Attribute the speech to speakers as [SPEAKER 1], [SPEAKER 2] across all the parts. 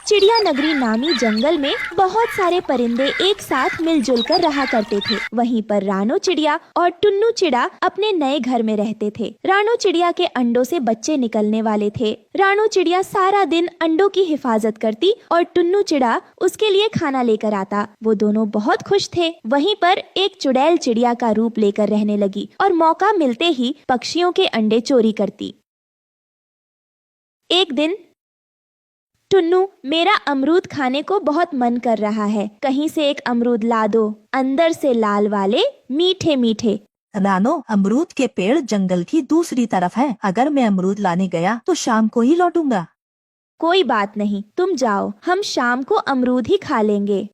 [SPEAKER 1] चिड़िया नगरी नामी जंगल में बहुत सारे परिंदे एक साथ मिलजुल कर रहा करते थे। वहीं पर रानो चिड़िया और टुन्नू चिड़ा अपने नए घर में रहते थे। रानो चिड़िया के अंडों से बच्चे निकलने वाले थे। रानो चिड़िया सारा दिन अंडों की हिफाजत करती और टुन्नू चिड़ा उसके लिए खाना लेकर आता। वो दोनों बहुत खुश थे। वहीं पर एक चुड़ैल चिड़िया का रूप लेकर रहने लगी और मौका मिलते ही पक्षियों के अंडे चोरी करती। एक दिन, टुन्नू, मेरा अमरूद खाने को बहुत मन कर रहा है, कहीं से एक अमरूद ला दो, अंदर से लाल वाले, मीठे मीठे।
[SPEAKER 2] रानो, अमरूद के पेड़ जंगल की दूसरी तरफ है। अगर मैं अमरूद लाने गया तो शाम को ही लौटूंगा।
[SPEAKER 1] कोई बात नहीं, तुम जाओ, हम शाम को अमरूद ही खा लेंगे।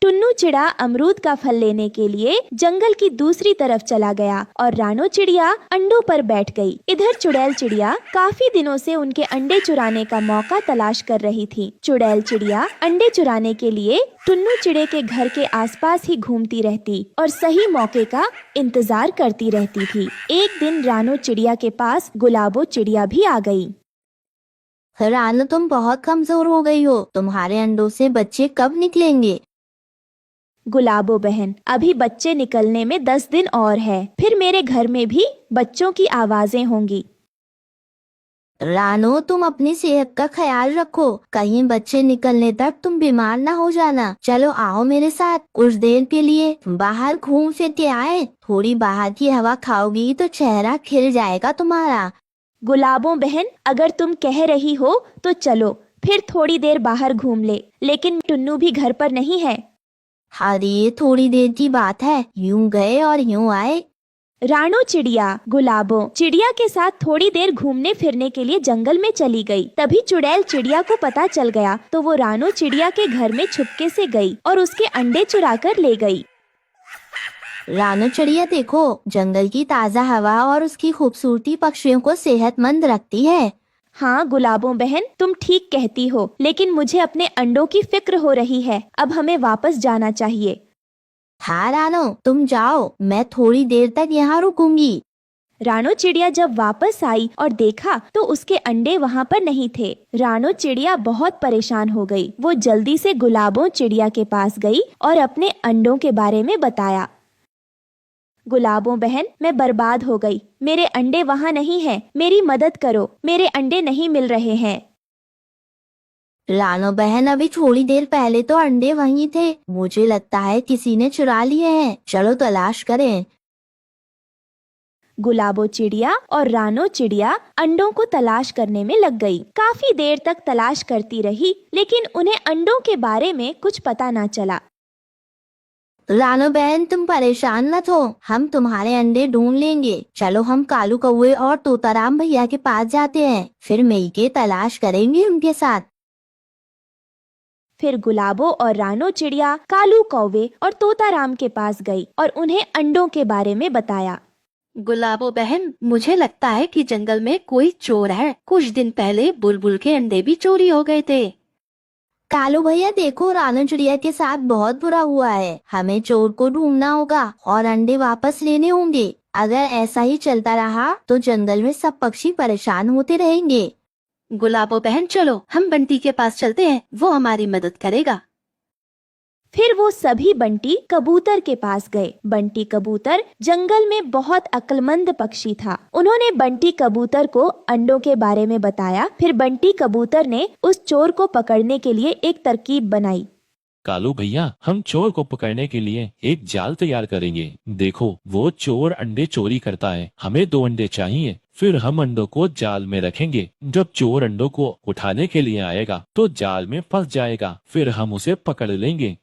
[SPEAKER 1] टुन्नू चिड़ा अमरूद का फल लेने के लिए जंगल की दूसरी तरफ चला गया और रानो चिड़िया अंडों पर बैठ गई। इधर चुड़ैल चिड़िया काफी दिनों से उनके अंडे चुराने का मौका तलाश कर रही थी। चुड़ैल चिड़िया अंडे चुराने के लिए टुन्नू चिड़े के घर के आसपास ही घूमती रहती और सही मौके का इंतजार करती रहती थी। एक दिन रानो चिड़िया के पास गुलाबो चिड़िया भी आ गई।
[SPEAKER 3] रानो, तुम बहुत कमजोर हो गई हो, तुम्हारे अंडों से बच्चे कब निकलेंगे?
[SPEAKER 1] गुलाबो बहन, अभी बच्चे निकलने में 10 दिन और है, फिर मेरे घर में भी बच्चों की आवाजें होंगी।
[SPEAKER 3] रानो, तुम अपनी सेहत का ख्याल रखो, कहीं बच्चे निकलने तक तुम बीमार ना हो जाना। चलो आओ मेरे साथ, कुछ देर के लिए बाहर घूम फिर के आए। थोड़ी बाहर की हवा खाओगी तो चेहरा खिल जाएगा तुम्हारा।
[SPEAKER 1] गुलाबो बहन, अगर तुम कह रही हो तो चलो, फिर थोड़ी देर बाहर घूम ले, लेकिन टुन्नू भी घर पर नहीं है।
[SPEAKER 3] अरे थोड़ी देर की बात है, यूं गए और यूं आए।
[SPEAKER 1] रानो चिड़िया गुलाबो चिड़िया के साथ थोड़ी देर घूमने फिरने के लिए जंगल में चली गई। तभी चुड़ैल चिड़िया को पता चल गया तो वो रानो चिड़िया के घर में छुपके से गई और उसके अंडे चुरा कर ले गई।
[SPEAKER 3] रानो चिड़िया, देखो, जंगल की ताज़ा हवा और उसकी खूबसूरती पक्षियों को सेहतमंद रखती है।
[SPEAKER 1] हाँ गुलाबो बहन, तुम ठीक कहती हो, लेकिन मुझे अपने अंडों की फिक्र हो रही है। अब हमें वापस जाना चाहिए।
[SPEAKER 3] हाँ रानो, तुम जाओ, मैं थोड़ी देर तक यहाँ रुकूंगी।
[SPEAKER 1] रानो चिड़िया जब वापस आई और देखा तो उसके अंडे वहाँ पर नहीं थे। रानो चिड़िया बहुत परेशान हो गई। वो जल्दी से गुलाबो चिड़िया के पास गई और अपने अंडों के बारे में बताया। गुलाबो बहन, मैं बर्बाद हो गई, मेरे अंडे वहाँ नहीं हैं, मेरी मदद करो, मेरे अंडे नहीं मिल रहे हैं।
[SPEAKER 3] रानो बहन, अभी थोड़ी देर पहले तो अंडे वहीं थे, मुझे लगता है किसी ने चुरा लिए हैं, चलो तलाश करें।
[SPEAKER 1] गुलाबो चिड़िया और रानो चिड़िया अंडों को तलाश करने में लग गई। काफी देर तक तलाश करती रही, लेकिन उन्हें अंडों के बारे में कुछ पता ना चला।
[SPEAKER 3] रानो बहन, तुम परेशान मत हो, हम तुम्हारे अंडे ढूंढ लेंगे। चलो हम कालू कौवे और तोताराम भैया के पास जाते हैं, फिर मिलके तलाश करेंगे उनके साथ।
[SPEAKER 1] फिर गुलाबो और रानो चिड़िया कालू कौवे और तोताराम के पास गई और उन्हें अंडों के बारे में बताया।
[SPEAKER 4] गुलाबो बहन, मुझे लगता है कि जंगल में कोई चोर है। कुछ दिन पहले बुलबुल के अंडे भी चोरी हो गए थे।
[SPEAKER 3] कालू भैया, देखो, रानो चिड़िया के साथ बहुत बुरा हुआ है, हमें चोर को ढूंढना होगा और अंडे वापस लेने होंगे। अगर ऐसा ही चलता रहा तो जंगल में सब पक्षी परेशान होते रहेंगे।
[SPEAKER 4] गुलाबो बहन, चलो हम बंटी के पास चलते हैं, वो हमारी मदद करेगा।
[SPEAKER 1] फिर वो सभी बंटी कबूतर के पास गए। बंटी कबूतर जंगल में बहुत अक्लमंद पक्षी था। उन्होंने बंटी कबूतर को अंडों के बारे में बताया। फिर बंटी कबूतर ने उस चोर को पकड़ने के लिए एक तरकीब बनाई।
[SPEAKER 5] कालू भैया, हम चोर को पकड़ने के लिए एक जाल तैयार करेंगे। देखो, वो चोर अंडे चोरी करता है, हमें 2 अंडे चाहिए। फिर हम अंडों को जाल में रखेंगे। जब चोर अंडों को उठाने के लिए आएगा तो जाल में फंस जाएगा, फिर हम उसे पकड़ लेंगे।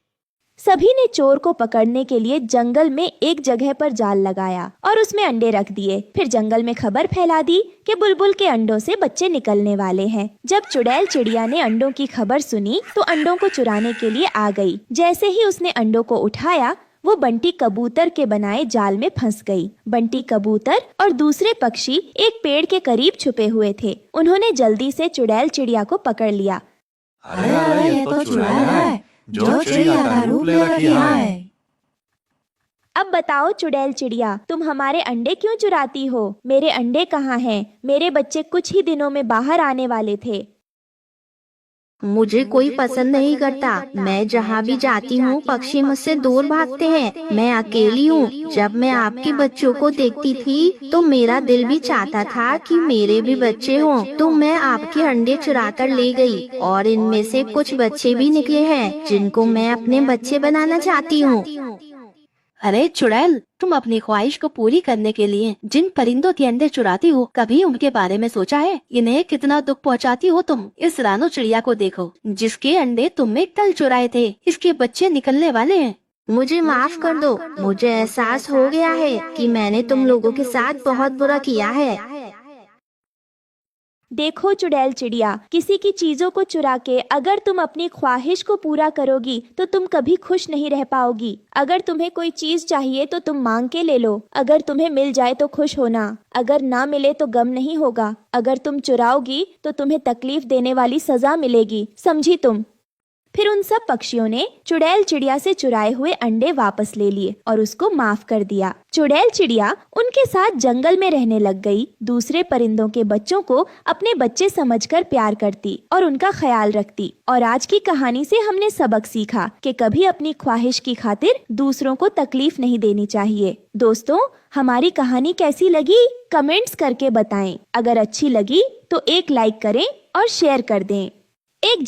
[SPEAKER 1] सभी ने चोर को पकड़ने के लिए जंगल में एक जगह पर जाल लगाया और उसमें अंडे रख दिए। फिर जंगल में खबर फैला दी कि बुलबुल के अंडों से बच्चे निकलने वाले हैं। जब चुड़ैल चिड़िया ने अंडों की खबर सुनी तो अंडों को चुराने के लिए आ गई। जैसे ही उसने अंडों को उठाया, वो बंटी कबूतर के बनाए जाल में फंस गई। बंटी कबूतर और दूसरे पक्षी एक पेड़ के करीब छुपे हुए थे। उन्होंने जल्दी से चुड़ैल चिड़िया को पकड़ लिया।
[SPEAKER 6] अरे अरे, ये तो चुड़ैल है जो चिड़िया का रूप ले रखी है।
[SPEAKER 1] अब बताओ चुड़ैल चिड़िया, तुम हमारे अंडे क्यों चुराती हो? मेरे अंडे कहाँ हैं? मेरे बच्चे कुछ ही दिनों में बाहर आने वाले थे।
[SPEAKER 3] मुझे कोई पसंद नहीं करता। मैं जहाँ भी जाती हूँ पक्षी मुझसे दूर भागते हैं। मैं अकेली हूँ। जब मैं आपके बच्चों को देखती थी तो मेरा दिल भी चाहता था कि मेरे भी बच्चे हों, तो मैं आपके अंडे चुरा कर ले गई और इनमें से कुछ बच्चे भी निकले हैं जिनको मैं अपने बच्चे बनाना चाहती हूँ।
[SPEAKER 4] अरे चुड़ैल, तुम अपनी ख्वाहिश को पूरी करने के लिए जिन परिंदों के अंडे चुराती हो, कभी उनके बारे में सोचा है? इन्हें कितना दुख पहुंचाती हो तुम। इस रानो चिड़िया को देखो, जिसके अंडे तुमने कल चुराए थे। इसके बच्चे निकलने वाले हैं।
[SPEAKER 3] मुझे माफ कर दो। मुझे एहसास हो गया है कि मैंने तुम लोगों के साथ बहुत बुरा किया है।
[SPEAKER 1] देखो चुड़ैल चिड़िया, किसी की चीजों को चुरा के अगर तुम अपनी ख्वाहिश को पूरा करोगी तो तुम कभी खुश नहीं रह पाओगी। अगर तुम्हें कोई चीज चाहिए तो तुम मांग के ले लो। अगर तुम्हें मिल जाए तो खुश होना, अगर ना मिले तो गम नहीं होगा। अगर तुम चुराओगी तो तुम्हें तकलीफ देने वाली सजा मिलेगी, समझी तुम? फिर उन सब पक्षियों ने चुड़ैल चिड़िया से चुराए हुए अंडे वापस ले लिए और उसको माफ कर दिया। चुड़ैल चिड़िया उनके साथ जंगल में रहने लग गई। दूसरे परिंदों के बच्चों को अपने बच्चे समझकर प्यार करती और उनका ख्याल रखती। और आज की कहानी से हमने सबक सीखा कि कभी अपनी ख्वाहिश की खातिर दूसरों को तकलीफ नहीं देनी चाहिए। दोस्तों, हमारी कहानी कैसी लगी कमेंट्स करके बताएं। अगर अच्छी लगी तो एक लाइक करें और शेयर कर दें। एक